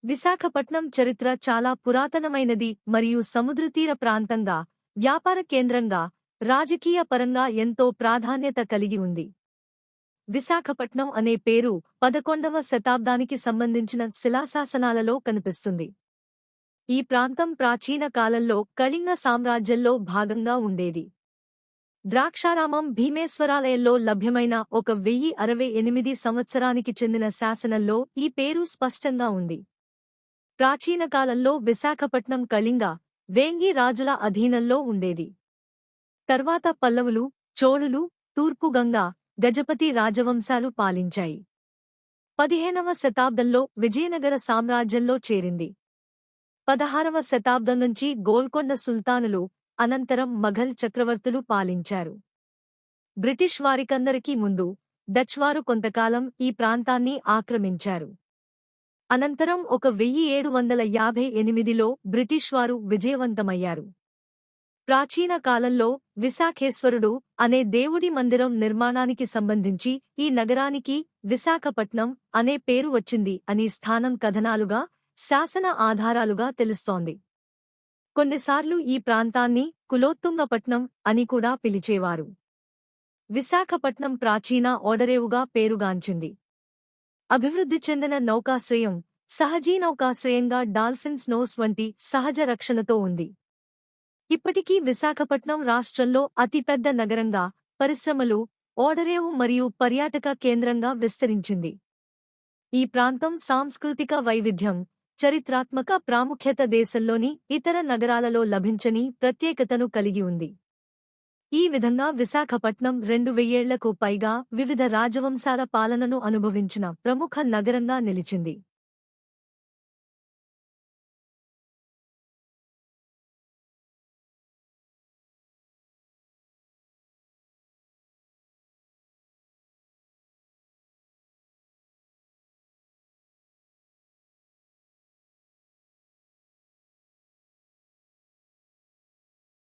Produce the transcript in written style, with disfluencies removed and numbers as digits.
విశాఖపట్నం చరిత్ర చాలా పురాతనమైనది మరియు సముద్రతీర ప్రాంతంగా, వ్యాపార కేంద్రంగా, రాజకీయ పరంగా ఎంతో ప్రాధాన్యత కలిగి ఉంది. విశాఖపట్నం అనే పేరు 11వ శతాబ్దానికి సంబంధించిన శిలాశాసనాలలో కనిపిస్తుంది. ఈ ప్రాంతం ప్రాచీన కాలంలో కళింగ సామ్రాజ్యంలో భాగంగా ఉండేది. ద్రాక్షారామం భీమేశ్వరాలయంలో లభ్యమైన 1068 సంవత్సరానికి చెందిన శాసనంలో ఈ పేరు స్పష్టంగా ఉంది. ప్రాచీన కాలంలో విశాఖపట్నం కళింగ, వేంగి రాజుల అధీనంలో ఉండేది. తర్వాత పల్లవులు, చోళులు, తూర్పు గంగా, గజపతి రాజవంశాలు పాలించాయి. 15వ శతాబ్దంలో విజయనగర సామ్రాజ్యంలో చేరింది. 16వ శతాబ్దం నుంచి గోల్కొండ సుల్తానులు, అనంతరం మొఘల్ చక్రవర్తులు పాలించారు. బ్రిటిష్ వారికందరికీ ముందు డచ్ వారు కొంతకాలం ఈ ప్రాంతాన్ని ఆక్రమించారు. అనంతరం 1758లో బ్రిటిష్ వారు విజయవంతమయ్యారు. ప్రాచీన కాలంలో విశాఖేశ్వరుడు అనే దేవుడి మందిరం నిర్మాణానికి సంబంధించి ఈ నగరానికి విశాఖపట్నం అనే పేరు వచ్చింది అని స్థానం కథనాలుగా, శాసన ఆధారాలుగా తెలుస్తోంది. కొన్నిసార్లు ఈ ప్రాంతాన్ని కులోత్తుంగపట్నం అని కూడా పిలిచేవారు. విశాఖపట్నం ప్రాచీన ఓడరేవుగా పేరుగాంచింది. అభివృద్ధి చెందిన నౌకాశ్రయం, సహజీ నౌకాశ్రయంగా డాల్ఫిన్స్ నోస్ వంటి సహజ రక్షణతో ఉంది. ఇప్పటికీ విశాఖపట్నం రాష్ట్రంలో అతిపెద్ద నగరంగా, పరిశ్రమలు, ఓడరేవు మరియు పర్యాటక కేంద్రంగా విస్తరించింది. ఈ ప్రాంతం సాంస్కృతిక వైవిధ్యం, చరిత్రాత్మక ప్రాముఖ్యత దేశంలోని ఇతర నగరాలలో లభించని ప్రత్యేకతను కలిగి ఉంది. ఈ విధంగా విశాఖపట్నం 2000 ఏళ్లకు పైగా వివిధ రాజవంశాల పాలనను అనుభవించిన ప్రముఖ నగరంగా నిలిచింది.